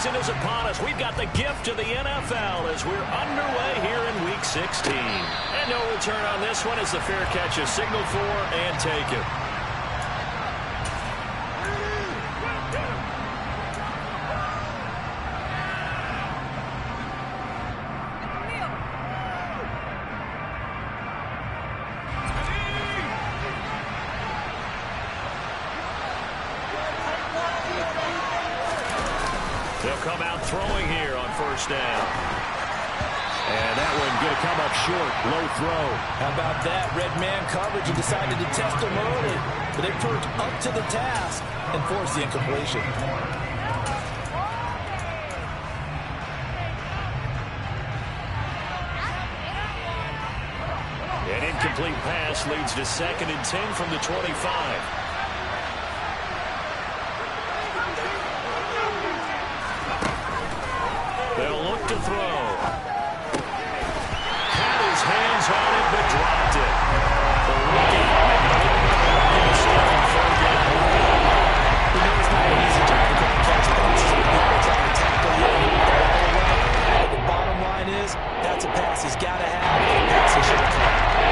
season is upon us. We've got the gift of the NFL as we're underway here in Week 16. And no return on this one as the fair catch is signaled for and taken. They'll come out throwing here on first down. And that one going to come up short. Low throw. How about that? Red man coverage and decided to test him early. But they perked up to the task and forced the incompletion. An incomplete pass leads to 2nd and 10 from the 25. They'll look to throw. Had his hands on it, but dropped it. The rookie making a little bit of a second third down. You know it's not an easy job to catch passes when people try to tackle you and hit the ball away. But the bottom line is, that's a pass he's got to have. A pass he should have.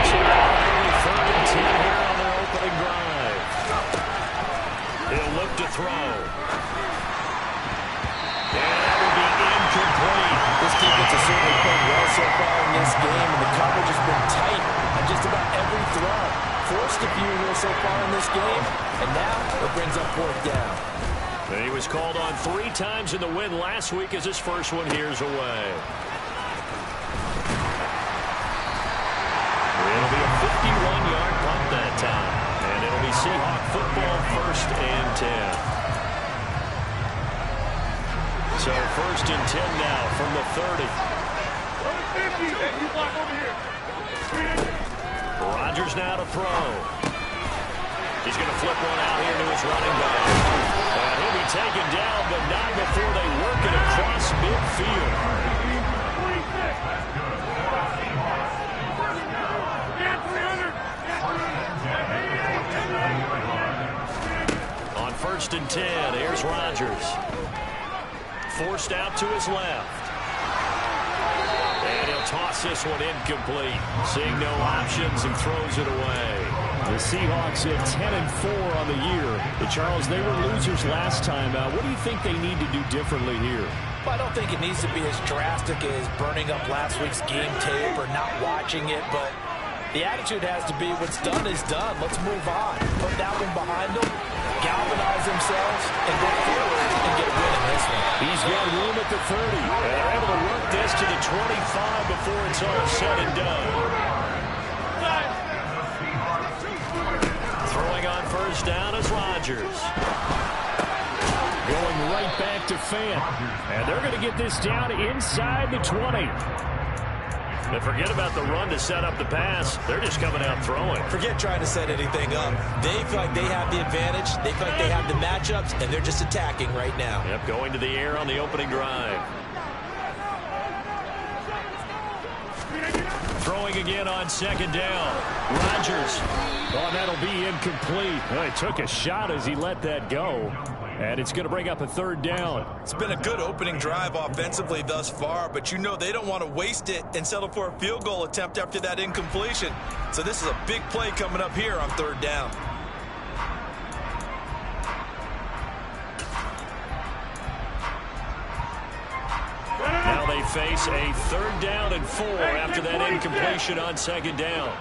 So early 3rd and 10 here on their opening drive. He'll look to throw. Incomplete. This defense has certainly played well so far in this game, and the coverage has been tight on just about every throw. Forced a few here so far in this game, and now it brings up 4th down. And he was called on 3 times in the win last week as his first one here's away. It'll be a 51-yard punt that time, and it'll be Seahawk football 1st and 10. So 1st and 10 now from the 30. Rodgers now to throw. He's going to flip one out here to his running back. And he'll be taken down, but not before they work it across midfield. On 1st and 10, here's Rodgers. Forced out to his left. And he'll toss this one incomplete. Seeing no options and throws it away. The Seahawks at 10-4 on the year. But Charles, they were losers last time out. What do you think they need to do differently here? Well, I don't think it needs to be as drastic as burning up last week's game tape or not watching it, but the attitude has to be what's done is done. Let's move on. Put that one behind them, galvanize themselves, and go forward and get a win in this one. He's got room at the 30. And they're able to work this to the 25 before it's all said and done. Throwing on first down is Rodgers. Going right back to Fant. And they're going to get this down inside the 20. And forget about the run to set up the pass. They're just coming out throwing. Forget trying to set anything up. They feel like they have the advantage. They feel like they have the matchups, and they're just attacking right now. Yep, going to the air on the opening drive. Throwing again on 2nd down. Rodgers. Oh, that'll be incomplete. Well, he took a shot as he let that go. And it's going to bring up a 3rd down. It's been a good opening drive offensively thus far, but you know they don't want to waste it and settle for a field goal attempt after that incompletion. So this is a big play coming up here on 3rd down. Now they face a 3rd down and 4 after that incompletion on 2nd down.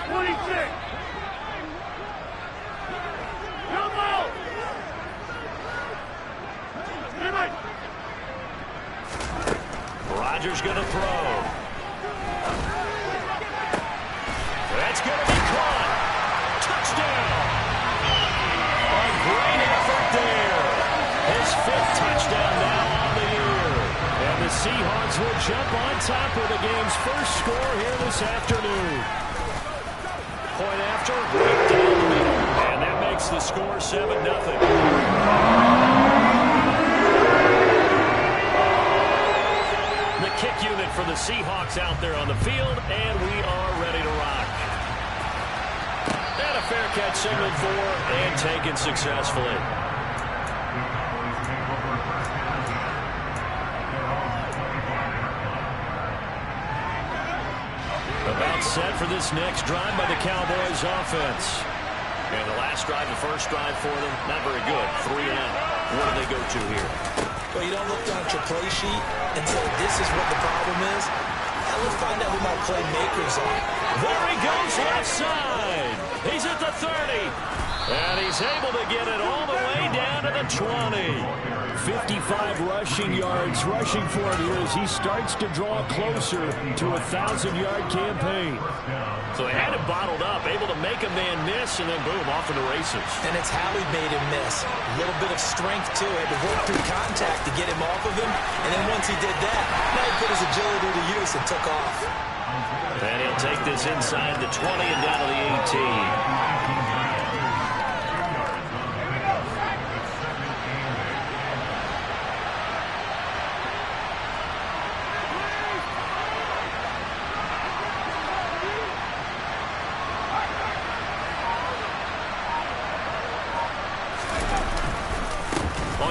26. Rodgers going to throw. That's going to be caught. Touchdown. A great effort there. His 5th touchdown now on the year. And the Seahawks will jump on top of the game's first score here this afternoon. Point after, right down the middle. And that makes the score 7-0. Kick unit for the Seahawks out there on the field, and we are ready to rock. And a fair catch signaled for and taken successfully. set for this next drive by the Cowboys offense. And the last drive, the first drive for them, not very good. 3 and out. What do they go to here? Well, you don't look down at your play sheet and say this is what the problem is. Now let's find out who my playmakers are. There he goes left side. He's at the 30. And he's able to get it all the way down to the 20. 55 rushing yards rushing for him here as he starts to draw closer to a 1,000-yard campaign. So they had him bottled up, able to make a man miss, and then boom, off to the races. And it's how he made him miss. A little bit of strength, too. Had to work through contact to get him off of him. And then once he did that, now he put his agility to use and took off. And he'll take this inside the 20 and down to the 18.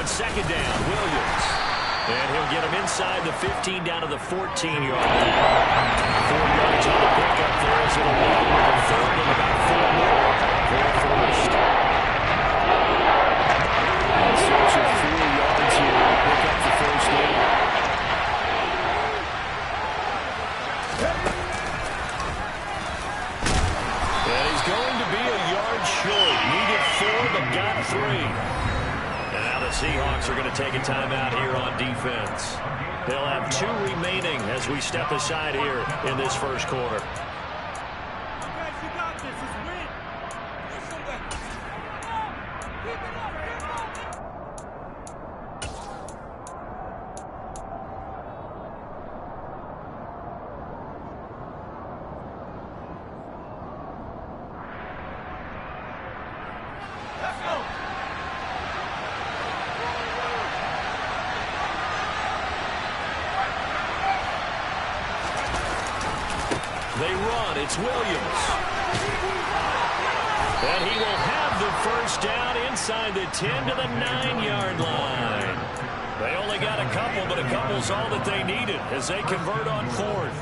Second down, Williams. And he'll get him inside the 15 down to the 14-yard line. 4 yards on the pickup there as it'll run with a third and about 4 more for first. And search of 4 yards here to pick up the first down. And he's going to be a yard short. Needed 4, but got 3. The Seahawks are going to take a timeout here on defense. They'll have 2 remaining as we step aside here in this first quarter. They run. It's Williams. And he will have the first down inside the 10 to the 9-yard line. They only got a couple, but a couple's all that they needed as they convert on 4th.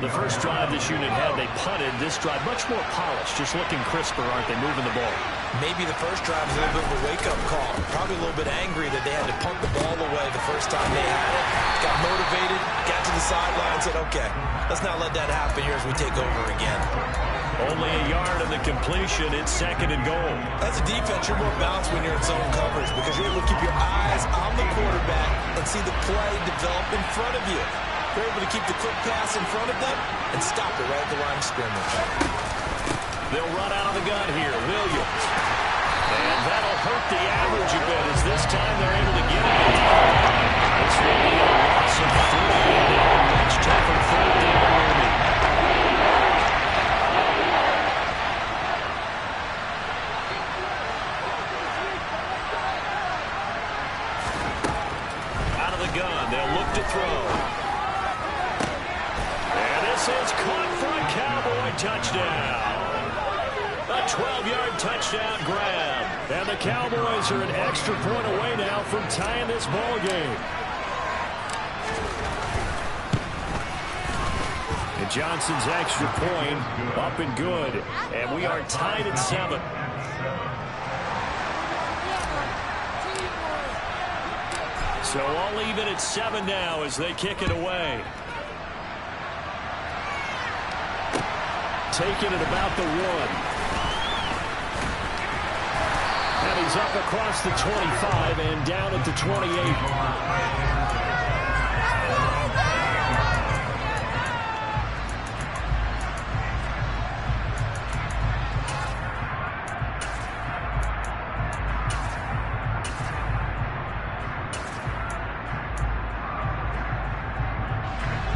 The first drive this unit had, they punted. This drive, much more polished, just looking crisper, aren't they, moving the ball? Maybe the first drive was a little bit of a wake-up call. Probably a little bit angry that they had to punt the ball away the first time they had it. Got motivated, got to the sideline, said, okay, let's not let that happen here as we take over again. Only a yard in the completion. It's 2nd and goal. As a defense, you're more balanced when you're in zone coverage because you're able to keep your eyes on the quarterback and see the play develop in front of you. You're able to keep the quick pass in front of them and stop it right at the line of scrimmage. They'll run out of the gun here. Williams. And that'll hurt the average a bit as this time they're able to get it. This will be a loss of 3 and much tougher 3rd down. Out of the gun, they'll look to throw. And this is caught for a Cowboy touchdown. A 12-yard touchdown grab. And the Cowboys are an extra point away now from tying this ball game. And Johnson's extra point up and good. And we are tied at 7. So all even at 7 now as they kick it away. Taking it about the 1. And he's up across the 25 and down at the 28.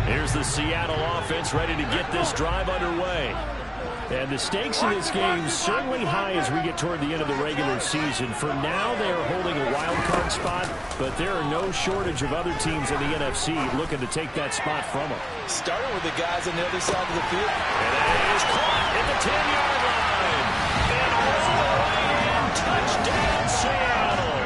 Here's the Seattle offense ready to get this drive underway. And the stakes in this game certainly high as we get toward the end of the regular season. For now, they are holding a wild card spot, but there are no shortage of other teams in the NFC looking to take that spot from them. Starting with the guys on the other side of the field. And it is caught at the 10-yard line. And all the way in, touchdown Seattle.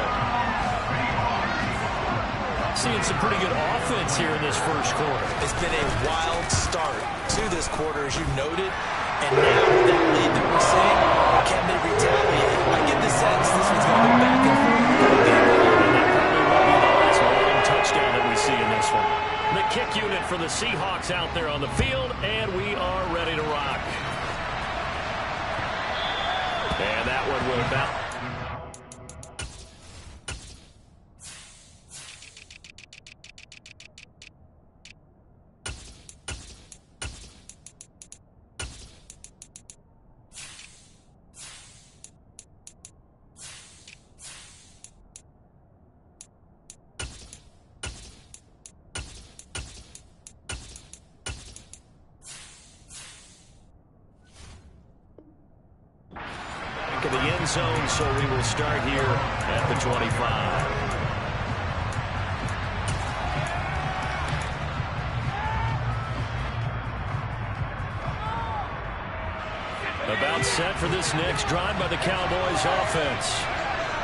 Seeing some pretty good offense here in this first quarter. It's been a wild start to this quarter, as you noted. And now with that lead that we're seeing, can they retaliate? I get the sense this one's going to go back and forth. And that probably will be the last long touchdown that we see in this one. The kick unit for the Seahawks out there on the field, and we are ready to rock. And that one will bounce. Of the end zone, so we will start here at the 25. About set for this next drive by the Cowboys offense.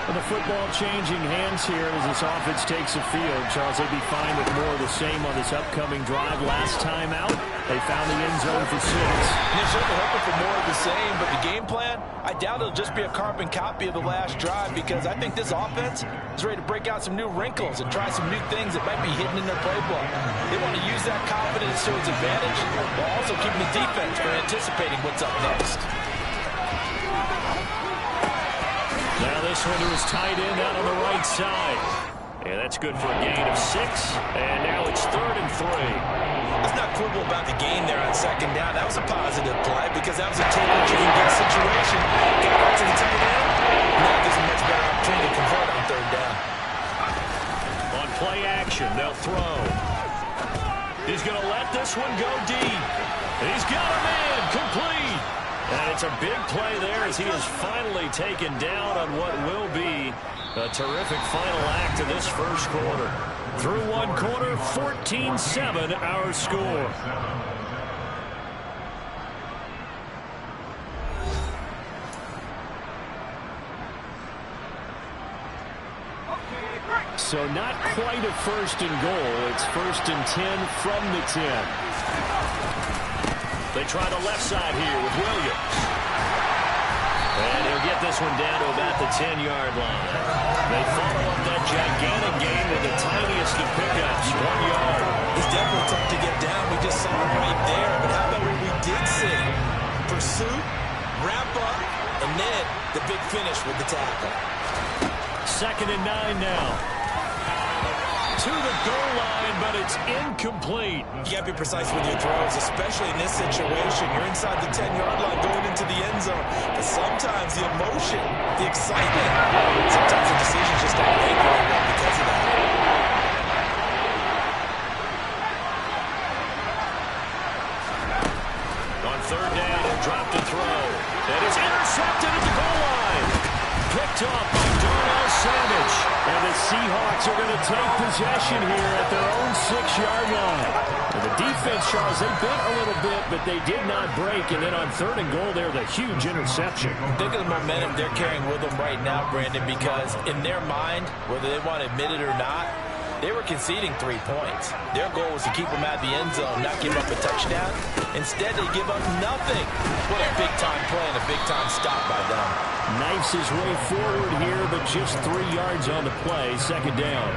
And the football changing hands here as this offense takes the field. Charles, they'd be fine with more of the same on this upcoming drive. Last time out, they found the end zone for 6. They're certainly hoping for more of the same, but the game plan, I doubt it'll just be a carbon copy of the last drive, because I think this offense is ready to break out some new wrinkles and try some new things that might be hidden in their playbook. They want to use that confidence to its advantage, while also keeping the defense from anticipating what's up next. Now this one to his tight end out on the right side. And that's good for a gain of 6. And now it's 3rd and 3. Let's not quibble about the gain there on second down. That was a positive play because that was a take what you can get situation. Got out to the tight end. Now gives him much better opportunity to convert on 3rd down. On play action, they'll throw. He's going to let this one go deep. He's got him in, complete. And it's a big play there as he is finally taken down on what will be a terrific final act of this first quarter. Through one quarter, 14-7 our score. So not quite a 1st and goal. It's 1st and 10 from the 10. They try the left side here with Williams. And he'll get this one down to about the 10-yard line. They follow up that gigantic gain with the tiniest of pickups, 1 yard. He's definitely tough to get down. We just saw him right there. But how about what we did see? Pursuit, wrap up, and then the big finish with the tackle. 2nd and 9 now. To the goal line, but it's incomplete. You got to be precise with your throws, especially in this situation. You're inside the 10-yard line going into the end zone. But sometimes the emotion, the excitement, sometimes the decisions just don't make very well because of that. On 3rd down, he'll drop to throw. And it's intercepted at the goal line. Picked off by Darnell Savage. And the Seahawks are going to take possession here at their own 6-yard line. And the defense, Charles, they bent a little bit, but they did not break. And then on 3rd and goal, there, the huge interception. Think of the momentum they're carrying with them right now, Brandon, because in their mind, whether they want to admit it or not, they were conceding 3 points. Their goal was to keep them out of the end zone, not give up a touchdown. Instead, they give up nothing. What a big-time play and a big-time stop by them. Knifes his way forward here, but just 3 yards on the play, 2nd down.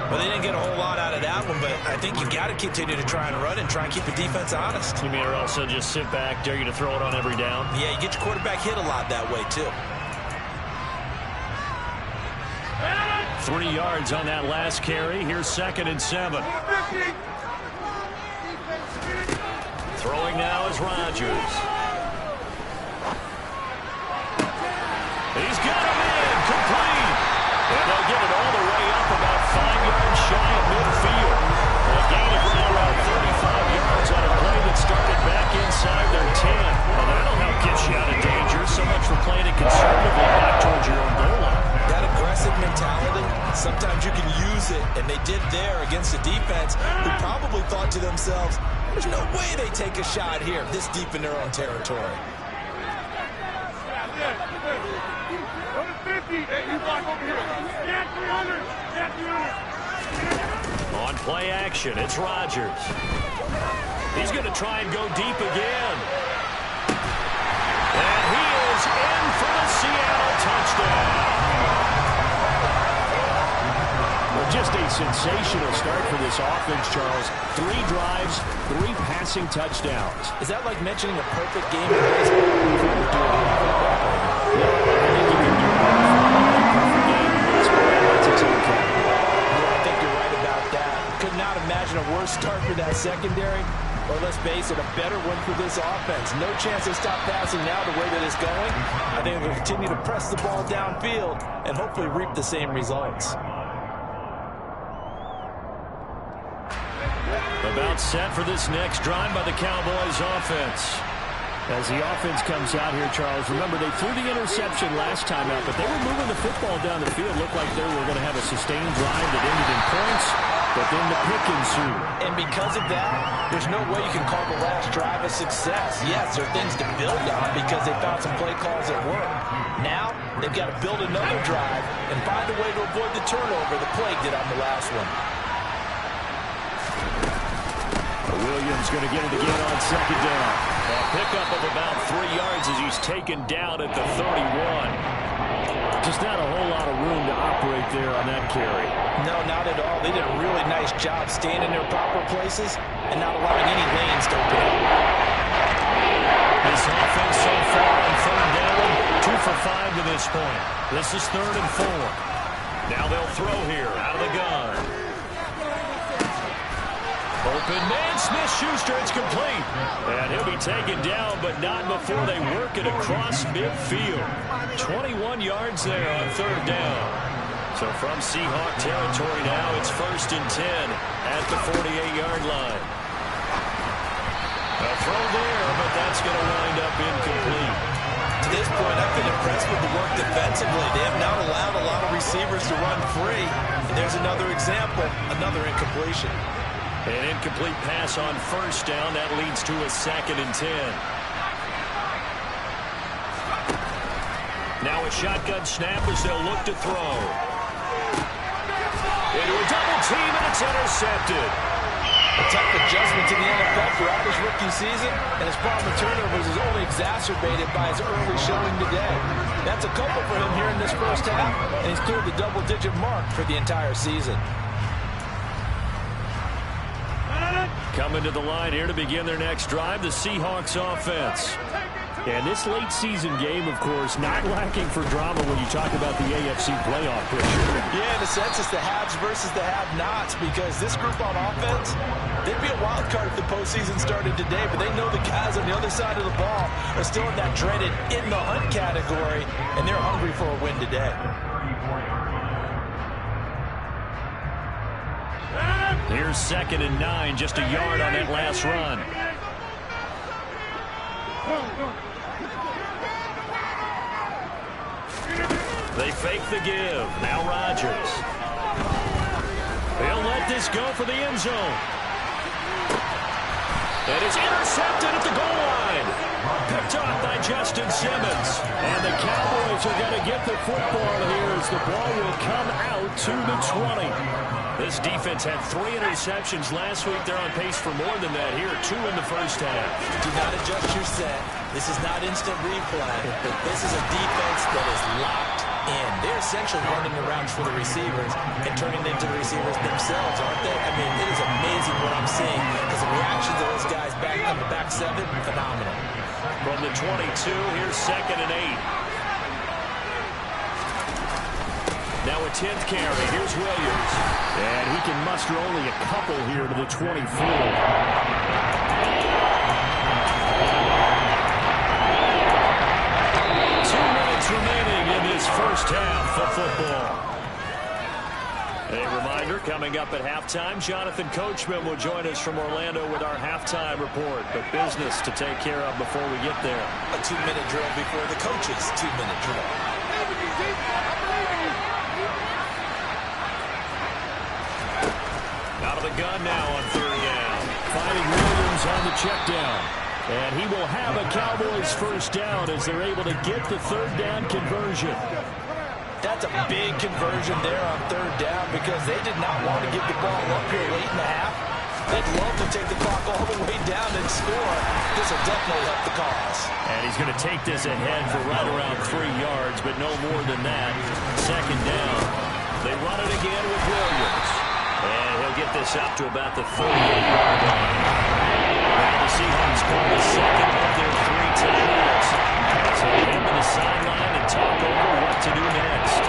Well, they didn't get a whole lot out of that one, but I think you got to continue to try and run and try and keep the defense honest. You mean or also just sit back, dare you to throw it on every down? Yeah, you get your quarterback hit a lot that way, too. 3 yards on that last carry. Here's 2nd and 7. Throwing now is Rodgers. He's got him in, complete. And they'll get it all the way up about 5 yards shy of midfield. A gain of right around 35 yards on a play that started back inside their 10. Well, that'll help get you out of danger. So much for playing it conservatively back towards your own goal line. That aggressive mentality, sometimes you can use it, and they did there against a defense who probably thought to themselves, there's no way they take a shot here this deep in their own territory. Go to 50. Hey, you block over here. Stand 300. Stand 300. Play action. It's Rodgers. He's going to try and go deep again. And he is in for the Seattle touchdown. Well, just a sensational start for this offense, Charles. 3 drives, 3 passing touchdowns. Is that like mentioning a perfect game in baseball? No, I think you can do a perfect game in baseball. That's its own category. Well, I think you're right about that. Could not imagine a worse start for that secondary. Or let's face it, a better one for this offense. No chance to stop passing now the way that it's going. I think we'll continue to press the ball downfield and hopefully reap the same results. About set for this next drive by the Cowboys offense. As the offense comes out here, Charles, remember they threw the interception last time out, but they were moving the football down the field. Looked like they were going to have a sustained drive that ended in points, but then the pick ensued. And because of that, there's no way you can call the last drive a success. Yes, there are things to build on because they found some play calls that work. Now, they've got to build another drive and find a way to avoid the turnover the play did on the last one. Williams going to get it again on second down. A pickup of about 3 yards as he's taken down at the 31. Just not a whole lot of room to operate there on that carry. No, not at all. They did a really nice job staying in their proper places and not allowing any lanes to open up. This offense so far on third down, 2 for 5 to this point. This is 3rd and 4. Now they'll throw here out of the gun. Open man, Smith-Schuster, it's complete. And he'll be taken down, but not before they work it across midfield. 21 yards there on third down. So from Seahawk territory now, it's 1st and 10 at the 48-yard line. A throw there, but that's going to wind up incomplete. To this point, I've been impressed with the work defensively. They have not allowed a lot of receivers to run free. And there's another example, another incompletion. An incomplete pass on 1st down. That leads to a 2nd and 10. Now a shotgun snap as they'll look to throw. Into a double team, and it's intercepted. A tough adjustment to the NFL throughout his rookie season, and his problem with turnovers is only exacerbated by his early showing today. That's a couple for him here in this first half, and he's cleared the double-digit mark for the entire season. Coming to the line here to begin their next drive, the Seahawks offense. And this late season game, of course, not lacking for drama when you talk about the AFC playoff picture. Yeah, in a sense, it's the haves versus the have-nots, because this group on offense, they'd be a wild card if the postseason started today, but they know the guys on the other side of the ball are still in that dreaded in-the-hunt category, and they're hungry for a win today. Here's 2nd and 9, just a yard on that last run. They fake the give. Now Rodgers. He'll let this go for the end zone. And it's intercepted at the goal line. Picked off by Justin Simmons. And the Cowboys are going to get the football here as the ball will come out to the 20. This defense had 3 interceptions last week. They're on pace for more than that here. 2 in the first half. Do not adjust your set. This is not instant replay. This is a defense that is locked in. They're essentially running the routes for the receivers and turning into the receivers themselves, aren't they? I mean, it is amazing what I'm seeing because the reactions of those guys back on the back 7, phenomenal. From the 22, here's 2nd and 8. Now a 10th carry. Here's Williams. And he can muster only a couple here to the 24. 2 minutes remaining in this first half of football. A reminder, coming up at halftime, Jonathan Coachman will join us from Orlando with our halftime report. But business to take care of before we get there. A 2-minute drill before the coach's 2-minute drill. Out of the gun now on third down. Finding Williams on the check down. And he will have a Cowboys first down as they're able to get the third down conversion. That's a big conversion there on third down because they did not want to give the ball up here late in the half. They'd love to take the clock all the way down and score. This will definitely help the cause. And he's going to take this ahead for right around 3 yards, but no more than that. Second down. They run it again with Williams. And he'll get this up to about the 38-yard line. Now the Seahawks call the second of their 3 timeouts. So head to the sideline and talk over what to do next.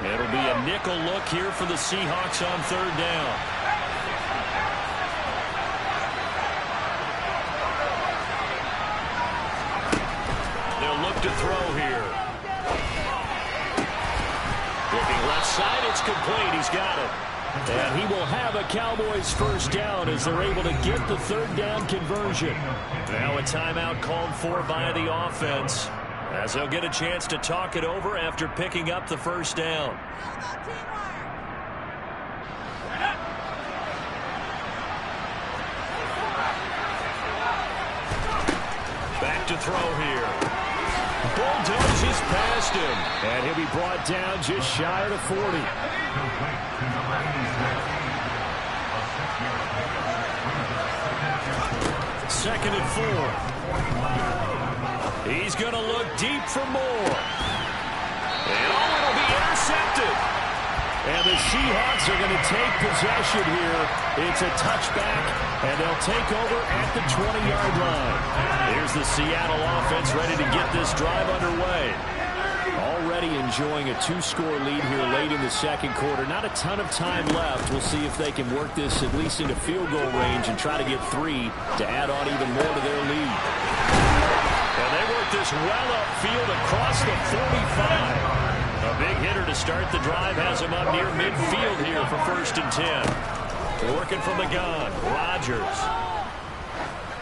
It'll be a nickel look here for the Seahawks on third down. They'll look to throw here. Looking left side, it's complete. He's got it. And he will have a Cowboys first down as they're able to get the third down conversion. Now a timeout called for by the offense, as they'll get a chance to talk it over after picking up the first down. Back to throw here. Bulldozes past him. And he'll be brought down just shy of the 40. Second and 4. He's going to look deep for more. And it'll be intercepted. And the Seahawks are going to take possession here. It's a touchback, and they'll take over at the 20-yard line. Here's the Seattle offense ready to get this drive underway. Already enjoying a 2-score lead here late in the second quarter. Not a ton of time left. We'll see if they can work this at least into field goal range and try to get 3 to add on even more to their lead. And they work this well upfield across the 45. A big hitter to start the drive has him up near midfield here for 1st and 10. Working from the gun, Rodgers.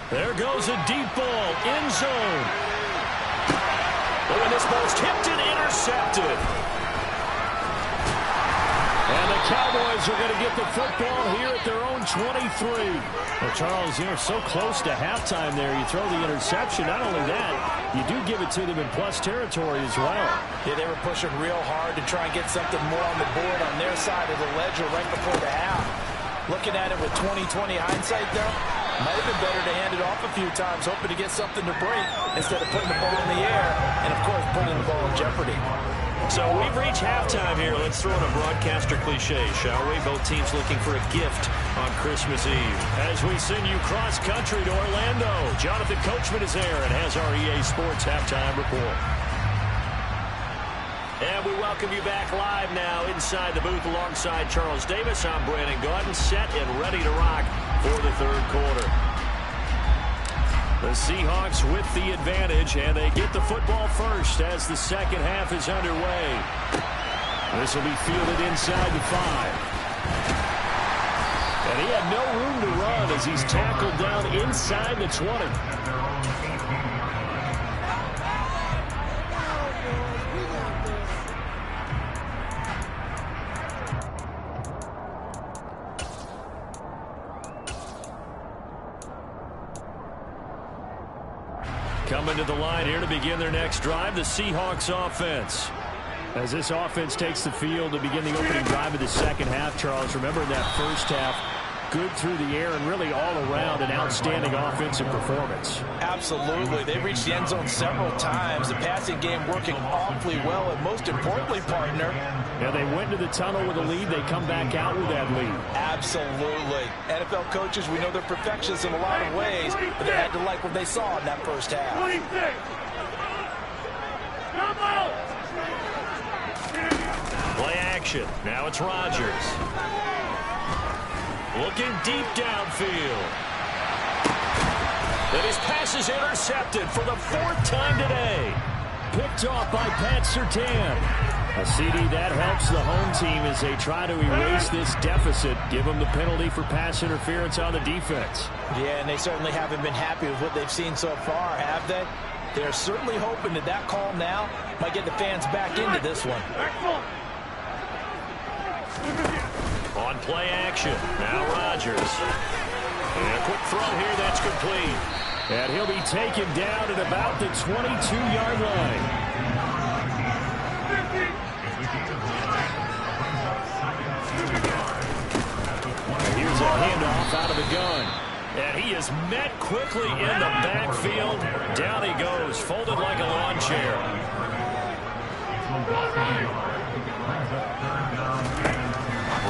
There goes a deep ball, end zone. Oh, and this ball's tipped and intercepted. And the Cowboys are going to get the football here at their own 23. Well, Charles, you're so close to halftime there. You throw the interception. Not only that, you do give it to them in plus territory as well. Yeah, they were pushing real hard to try and get something more on the board on their side of the ledger right before the half. Looking at it with 20/20 hindsight, though, might have been better to hand it off a few times, hoping to get something to break instead of putting the ball in the air and, of course, putting the ball in jeopardy. So we've reached halftime here. Let's throw in a broadcaster cliche, shall we? Both teams looking for a gift on Christmas Eve. As we send you cross-country to Orlando, Jonathan Coachman is there and has our EA Sports Halftime Report. And we welcome you back live now inside the booth alongside Charles Davis. I'm Brandon Gaudin, set and ready to rock for the third quarter. The Seahawks with the advantage, and they get the football first as the second half is underway. This will be fielded inside the 5. And he had no room to run as he's tackled down inside the 20. Coming to the line here to begin their next drive, the Seahawks offense. As this offense takes the field to begin the opening drive of the second half, Charles, remember in that first half, good through the air and really all around an outstanding offensive performance. Absolutely. They reached the end zone several times. The passing game working awfully well, and most importantly, partner. Yeah, they went to the tunnel with a lead. They come back out with that lead. Absolutely. NFL coaches, we know they're perfectionists in a lot of ways, but they had to like what they saw in that first half. 26. Come on. Play action. Now it's Rodgers. Looking deep downfield. And his pass is intercepted for the 4th time today. Picked off by Pat Surtain. A CD that helps the home team as they try to erase this deficit. Give them the penalty for pass interference on the defense. Yeah, and they certainly haven't been happy with what they've seen so far, have they? They're certainly hoping that that call now might get the fans back into this one. On play action, now Rodgers. And a quick throw here, that's complete. And he'll be taken down at about the 22-yard line. Here's a handoff out of the gun. And he is met quickly in the backfield. Down he goes, folded like a lawn chair.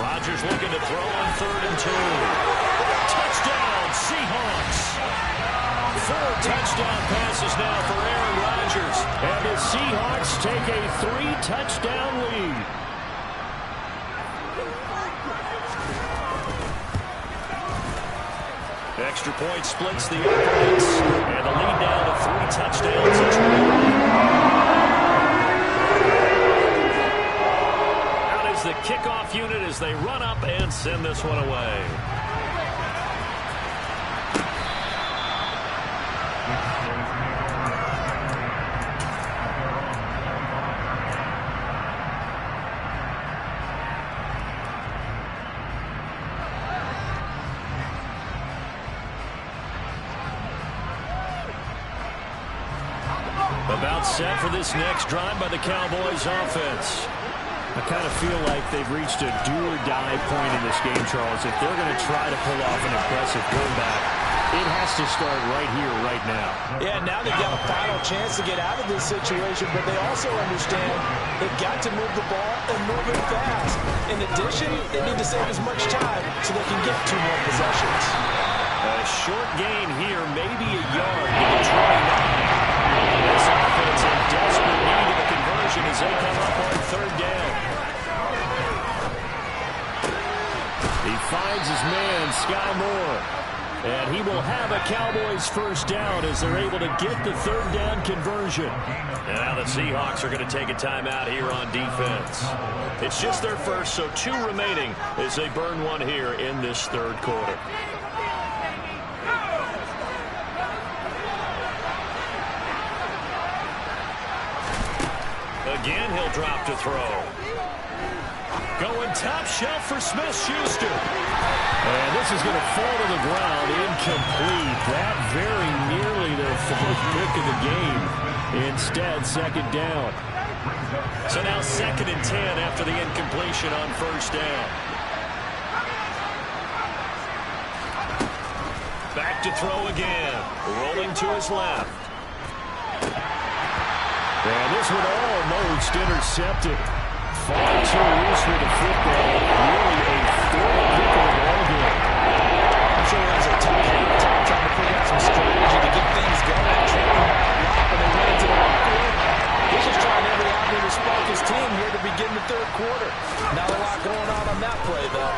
Rodgers looking to throw on 3rd and 2. Touchdown, Seahawks. 4 touchdown passes now for Aaron Rodgers. And the Seahawks take a 3-touchdown lead. Extra point splits the opponents. And the lead now to 3 touchdowns. Out is the kickoff unit as they run up and send this one away. About set for this next drive by the Cowboys offense. I kind of feel like they've reached a do-or-die point in this game, Charles. If they're going to try to pull off an impressive comeback, it has to start right here, right now. Yeah, now they've got a final chance to get out of this situation, but they also understand they've got to move the ball and move it fast. In addition, they need to save as much time so they can get 2 more possessions. A short gain here, maybe a yard to the 29. This offense in desperate need of a conversion as they come up on 3rd down. He finds his man, Sky Moore. And he will have a Cowboys 1st down as they're able to get the 3rd down conversion. And now the Seahawks are going to take a timeout here on defense. It's just their first, so 2 remaining as they burn one here in this 3rd quarter. Again, he'll drop to throw. Going top shelf for Smith-Schuster. And this is going to fall to the ground, incomplete. That very nearly their 4th pick of the game. Instead, 2nd down. So now 2nd and 10 after the incompletion on 1st down. Back to throw again. Rolling to his left. And this one almost intercepted. Far too loose with the football. Really a 4th pick of the ball game. I'm sure it was a tough halftime trying to figure out some strategy to get things going. Trailing by a lot when they went into the locker room. He's just trying every avenue to spark his team here to begin the 3rd quarter. Not a lot going on that play, though.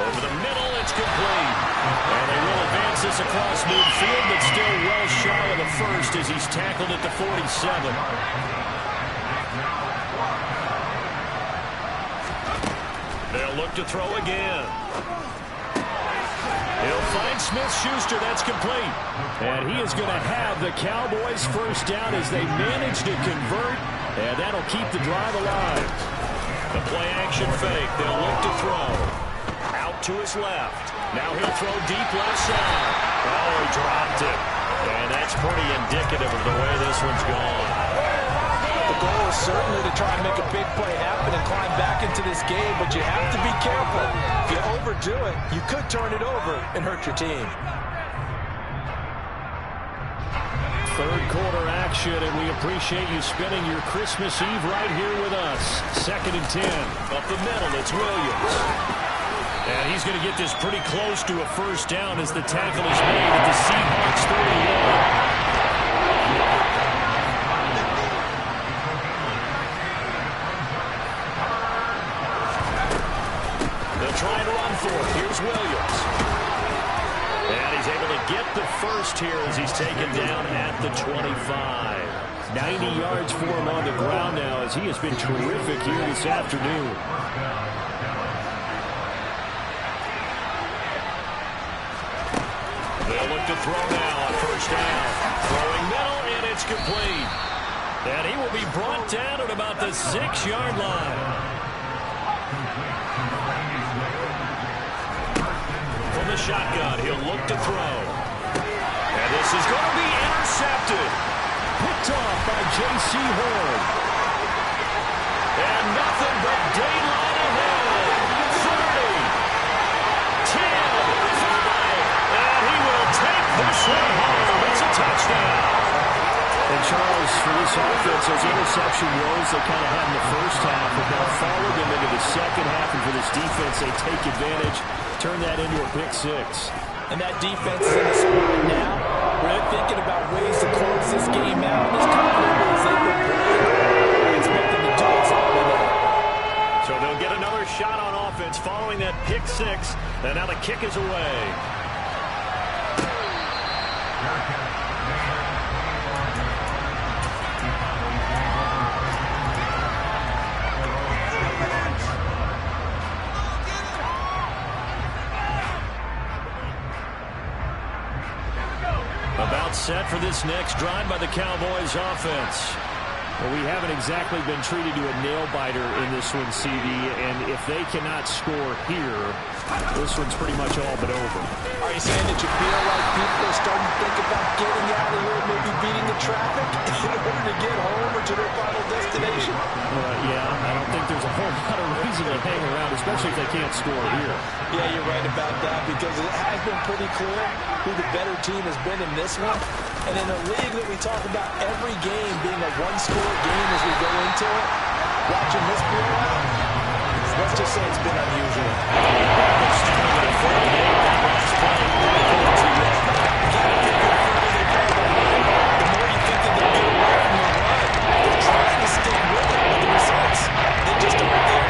Over the middle, it's complete. And they will advance this across midfield, but still well shy of the 1st as he's tackled at the 47. They'll look to throw again. He'll find Smith-Schuster. That's complete. And he is going to have the Cowboys 1st down as they manage to convert. And that'll keep the drive alive. The play action fake. They'll look to throw. Out to his left. Now he'll throw deep left side. Oh, he dropped it. And that's pretty indicative of the way this one's gone. The goal is certainly to try and make a big play happen and climb back into this game, but you have to be careful. If you overdo it, you could turn it over and hurt your team. 3rd quarter action, and we appreciate you spending your Christmas Eve right here with us. 2nd and 10. Up the middle, it's Williams. And he's going to get this pretty close to a 1st down as the tackle is made at the Seahawks 31. They'll try and run for it. Here's Williams. And he's able to get the 1st here as he's taken down at the 25. 90 yards for him on the ground now as he has been terrific here this afternoon. They'll look to throw now on 1st down. Throwing complete. And he will be brought down at about the 6-yard line. From the shotgun, he'll look to throw. And this is going to be intercepted. Picked off by J.C. Horn. And nothing but daylight ahead. 30, 10, 5. And he will take this one home. It's a touchdown. And Charles, for this offense, those interception woes they kind of had in the first half have now followed them into the second half. And for this defense, they take advantage, turn that into a pick six. And that defense is in the spot now. We're thinking about ways to close this game out. As confident as they've been playing, I expect them to do exactly that. So they'll get another shot on offense following that pick six. And now the kick is away. About set for this next drive by the Cowboys offense. Well, we haven't exactly been treated to a nail-biter in this one, CD, and if they cannot score here, this one's pretty much all but over. Are you saying that you feel like people are starting to think about getting out of here, maybe beating the traffic in order to get home or to their final destination? Yeah, I don't think there's a whole lot of reason to hang around, especially if they can't score here. Yeah, you're right about that, because it has been pretty clear who the better team has been in this one. And in a league that we talk about every game being a one-score game as we go into it, watching this blowout, let's just say it's been unusual. The more you think that they'll get away from the run, they're trying to stick with it, but the results, they just aren't there.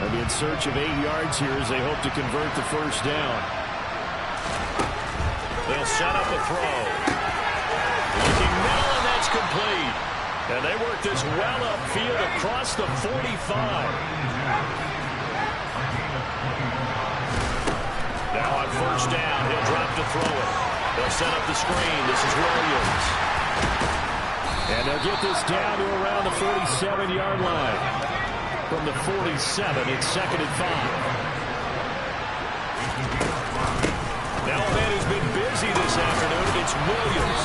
Maybe in search of 8 yards here as they hope to convert the first down. They'll set up a throw. Looking middle, and that's complete. And they work this well upfield across the 45. Now on first down, he'll drop to throw it. They'll set up the screen. This is Williams. And they'll get this down to around the 47-yard line. From the 47, it's 2nd and 5. Now a man who's been busy this afternoon, it's Williams.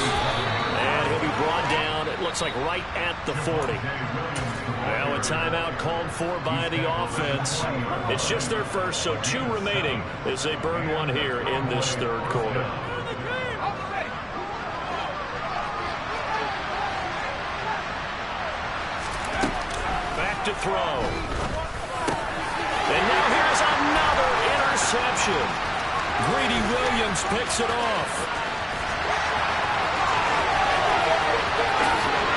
And he'll be brought down, it looks like right at the 40. Now a timeout called for by the offense. It's just their first, so 2 remaining as they burn one here in this third quarter. To throw. And now here's another interception. Greedy Williams picks it off.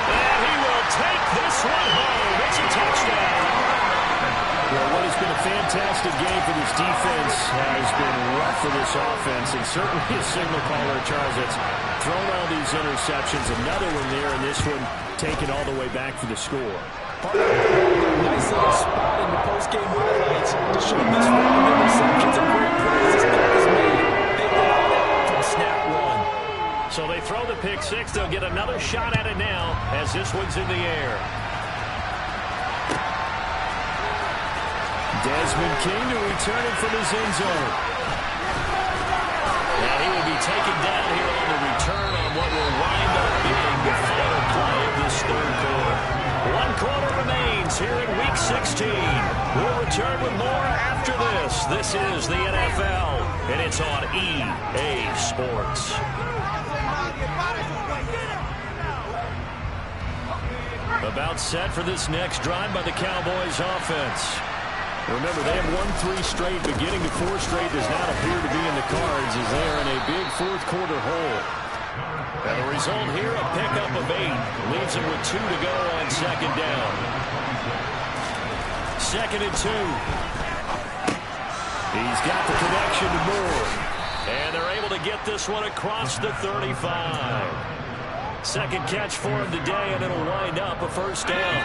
And he will take this one home. It's a touchdown. Well, what has been a fantastic game for this defense has been rough for this offense, and certainly a signal caller, Charles, that's thrown all these interceptions. Another one there, and this one taken all the way back for the score. Nice little spot in the post-game highlights to show this round of interceptions and great plays this team has made. They've been on it from snap one. So they throw the pick six. They'll get another shot at it now as this one's in the air. Desmond King to return it from his end zone. And he will be taken down here on the return on what will wind up being the final play of this third quarter. 1 quarter remains here in Week 16. We'll return with more after this. This is the NFL, and it's on EA Sports. About set for this next drive by the Cowboys offense. Remember, they have won 3 straight, but getting to 4 straight does not appear to be in the cards as they are in a big fourth quarter hole. And the result here, a pickup of 8. Leaves him with 2 to go on second down. 2nd and 2. He's got the connection to Moore. And they're able to get this one across the 35. Second catch for him today, and it'll wind up a first down.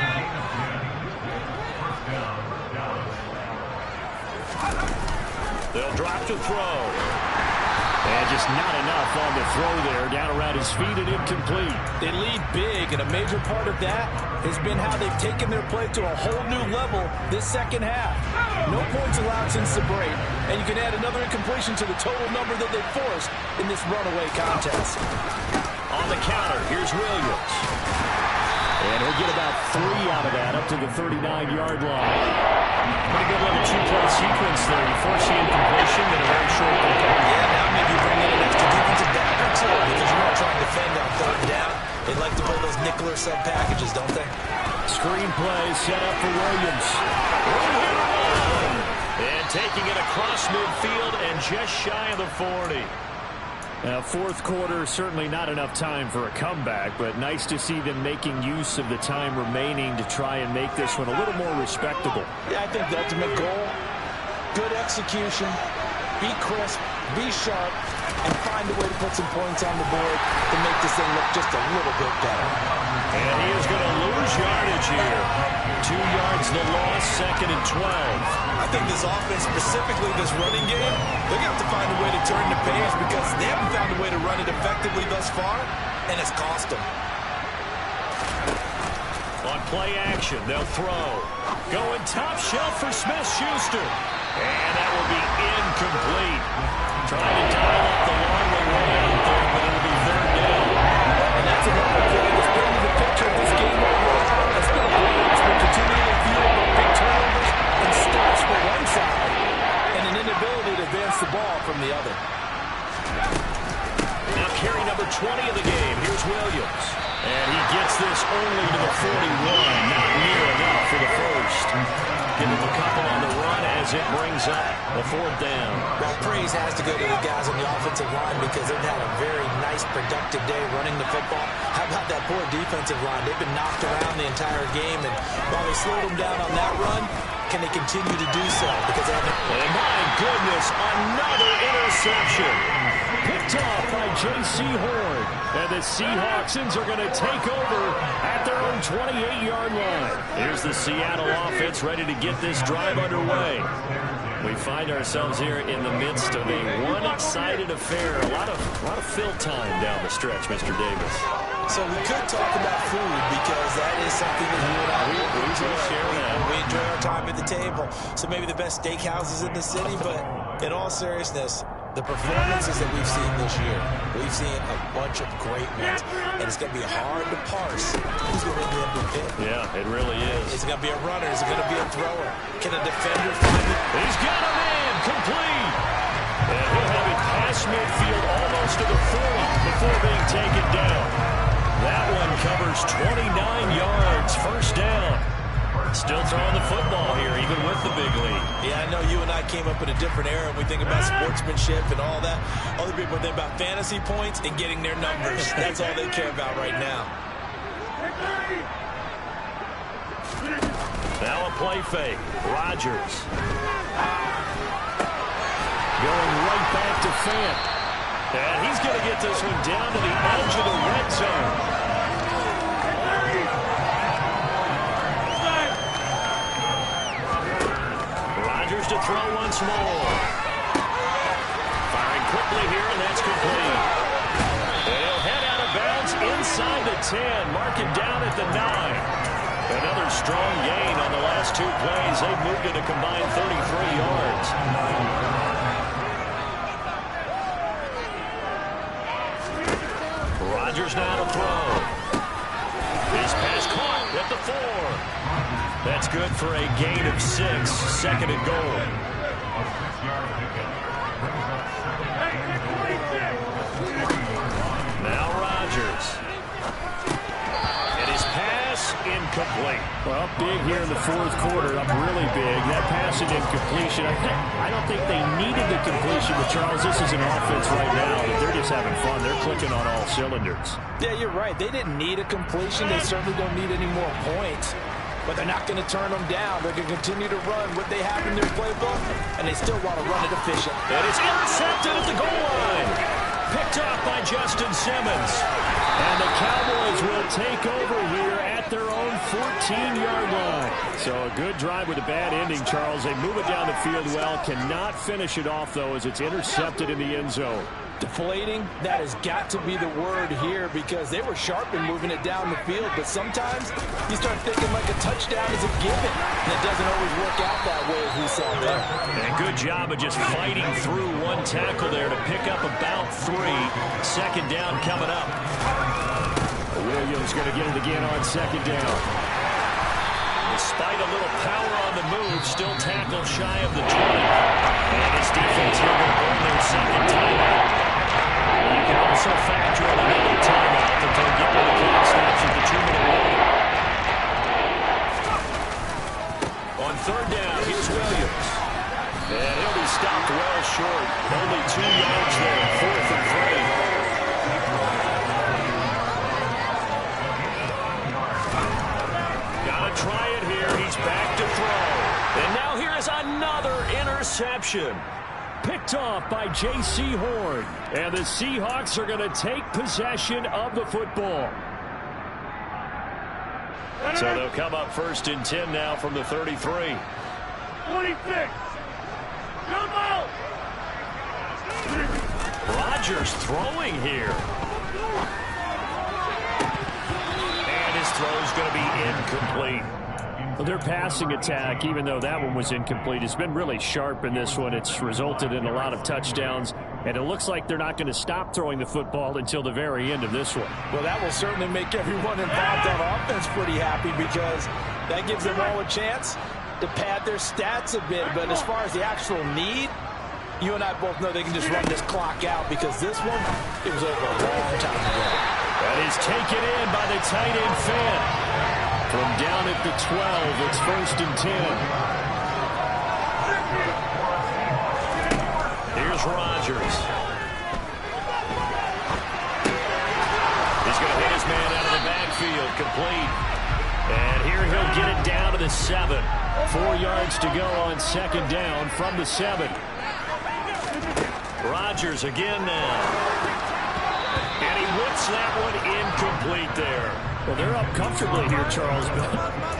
They'll drop to throw. And just not enough on the throw there. Down around his feet and incomplete. They lead big, and a major part of that has been how they've taken their play to a whole new level this second half. No points allowed since the break, and you can add another incompletion to the total number that they forced in this runaway contest. On the counter, here's Williams. And he'll get about 3 out of that, up to the 39-yard line. Pretty good little 2-play sequence there. You force the incompletion in a very short period. Yeah, now maybe you bring in an extra defensive back or two because you're not trying to defend on third down. They like to pull those nickel or sub packages, don't they? Screen play set up for Williams. And taking it across midfield and just shy of the 40. Now, fourth quarter, certainly not enough time for a comeback, but nice to see them making use of the time remaining to try and make this one a little more respectable. Yeah, I think the ultimate goal, good execution, be crisp, be sharp, and find a way to put some points on the board to make this thing look just a little bit better. And he is going to lose yardage here. 2 yards the loss, 2nd and 12. I think this offense, specifically this running game, they're going to have to find a way to turn the page because they haven't found a way to run it effectively thus far, and it's cost them. On play action, they'll throw. Going top shelf for Smith-Schuster. And that will be incomplete. Trying to dial up the long way out there, but it'll be 3rd down. And that's another play that's painting the picture of this game overall. That's been a play that's been continually fueled by big turnovers and stops for one side and an inability to advance the ball from the other. Now carry number 20 of the game. Here's Williams. And he gets this only to the 41. Not near enough for the first. Give him a couple on the run as it brings up the 4th down. Well, praise has to go to the guys on the offensive line because they've had a very nice, productive day running the football. How about that poor defensive line? They've been knocked around the entire game, and while they slowed them down on that run, can they continue to do so? Because they haven't... And my goodness, another interception. Picked off by J.C. Horn. And the Seahawksans are going to take over at their own 28-yard line. Here's the Seattle offense ready to get this drive underway. We find ourselves here in the midst of a one-sided affair. A lot of fill time down the stretch, Mr. Davis. So we could talk about food because that is something that you and I we enjoy our time at the table. So maybe the best steakhouses in the city, but in all seriousness, the performances that we've seen this year, we've seen a bunch of great ones, and it's going to be hard to parse who's going to win the MVP. Yeah, it really is. Is it going to be a runner? Is it going to be a thrower? Can a defender find it? He's got him in, complete. And he'll have it past midfield almost to the 40 before being taken down. That one covers 29 yards, 1st down. Still throwing the football here, even with the big lead. Yeah, I know you and I came up in a different era, and we think about sportsmanship and all that. Other people think about fantasy points and getting their numbers. That's all they care about right now. Now a play fake. Rodgers. Going right back to Fant. And he's going to get this one down to the edge of the red zone. To throw once more. Firing quickly here, and that's complete. And he'll head out of bounds inside the 10. Mark it down at the 9. Another strong gain on the last 2 plays. They've moved it a combined 33 yards. Rodgers now to throw. His pass caught at the 4. That's good for a gain of 6, 2nd and goal. Now Rodgers. And his pass incomplete. Well, big here in the 4th quarter, up really big. That pass and incompletion. I don't think they needed the completion, but Charles, this is an offense right now that they're just having fun. They're clicking on all cylinders. Yeah, you're right. They didn't need a completion. They certainly don't need any more points. But they're not going to turn them down. They're going to continue to run what they have in their playbook, and they still want to run it efficient. And it's intercepted at the goal line. Picked off by Justin Simmons. And the Cowboys will take over here at at their own 14-yard line. So a good drive with a bad ending, Charles. They move it down the field well. Cannot finish it off, though, as it's intercepted in the end zone. Deflating, that has got to be the word here because they were sharp in moving it down the field, but sometimes you start thinking like a touchdown is a given, and it doesn't always work out that way as we saw there. And good job of just fighting through one tackle there to pick up about 3. Second down coming up. Williams going to get it again on second down. Despite a little power on the move, still tackled shy of the 20. And this defense here going to earn their second timeout. You can also factor in another timeout that they'll get when the clock stops at the 2-minute warning. On third down, here's Williams. And he'll be stopped well short. Only 2 yards there, 4th and 3. Gotta try it here. He's back to throw. And now here is another interception. Picked off by J.C. Horn. And the Seahawks are going to take possession of the football. So they'll come up 1st and 10 now from the 33. 26. Jump out. Rodgers throwing here. And his throw's going to be incomplete. Well, their passing attack, even though that one was incomplete, has been really sharp in this one. It's resulted in a lot of touchdowns, and it looks like they're not going to stop throwing the football until the very end of this one. Well, that will certainly make everyone involved on offense pretty happy because that gives them all a chance to pad their stats a bit. But as far as the actual need, you and I both know they can just run this clock out because this one, it was over a long time ago. That is taken in by the tight end Finn. From down at the 12, it's 1st and 10. Here's Rodgers. He's going to hit his man out of the backfield, complete. And here he'll get it down to the 7. 4 yards to go on second down from the 7. Rodgers again now. And he whips that one incomplete there. Well, they're up comfortably here, Charles, but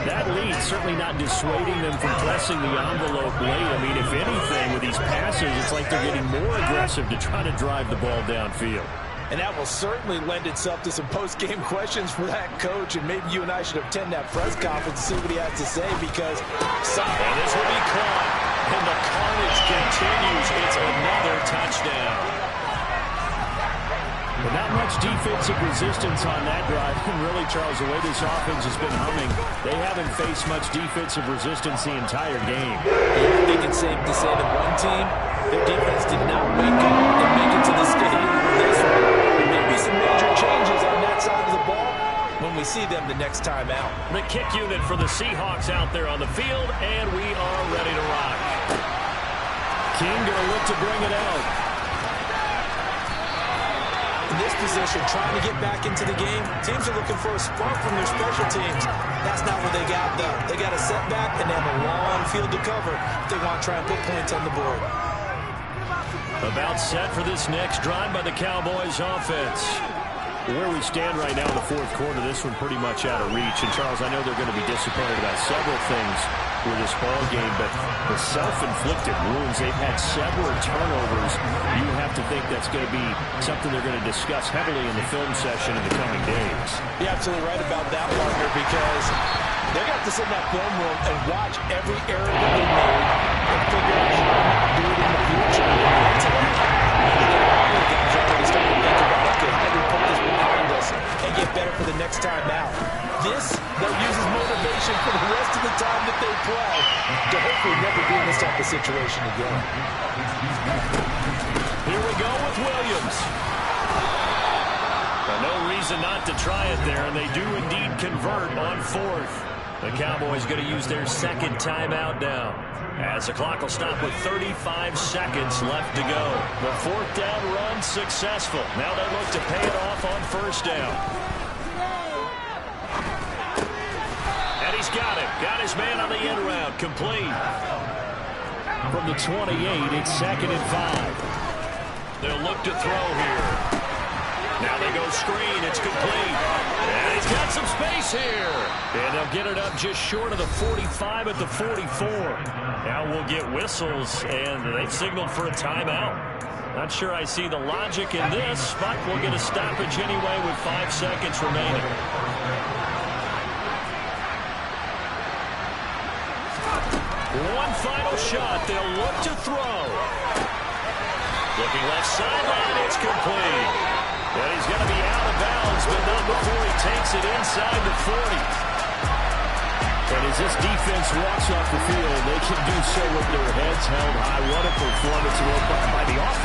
that lead certainly not dissuading them from pressing the envelope late. I mean, if anything, with these passes, it's like they're getting more aggressive to try to drive the ball downfield. And that will certainly lend itself to some post-game questions for that coach, and maybe you and I should attend that press conference and see what he has to say because and this will be caught, and the carnage continues. It's another touchdown. But not much defensive resistance on that drive. And really, Charles, the way this offense has been humming, they haven't faced much defensive resistance the entire game. I think it's safe to say that one team, their defense did not wake up and make it to the stadium for this one. There may be some major changes on that side of the ball when we see them the next time out. The kick unit for the Seahawks out there on the field, and we are ready to rock. King going to look to bring it out. In this position, trying to get back into the game, teams are looking for a spark from their special teams. That's not what they got, though. They got a setback, and they have a long field to cover if they want to try and put points on the board. About set for this next drive by the Cowboys offense. Where we stand right now in the 4th quarter, this one pretty much out of reach. And, Charles, I know they're going to be disappointed about several things with this ball game, but the self-inflicted wounds, they've had several turnovers. You have to think that's going to be something they're going to discuss heavily in the film session in the coming days. You're absolutely right about that, partner, because they're going to have to sit in that film room and watch every error that they made and figure out how to not do it in the future. The guys are already starting to think about, okay, how do we put this behind us and get better for the next time out? This, they'll use as motivation for the rest of the time that they play to hopefully never be in this type of situation again. Here we go with Williams. No reason not to try it there, and they do indeed convert on 4th. The Cowboys going to use their second timeout now, as the clock will stop with 35 seconds left to go. The 4th down run successful. Now they look to pay it off on 1st down. And he's got it. Got his man on the end route. Complete. From the 28, it's 2nd and 5. They'll look to throw here. Now they go screen. It's complete. And he's got some space here. And they'll get it up just short of the 45 at the 44. Now we'll get whistles, and they've signaled for a timeout. Not sure I see the logic in this, but we'll get a stoppage anyway with 5 seconds remaining. One final shot. They'll look to throw. Looking left sideline. It's complete. And he's going to be out of bounds, but not before he takes it inside the 40. And as this defense walks off the field, they can do so with their heads held high. What a performance by the offense.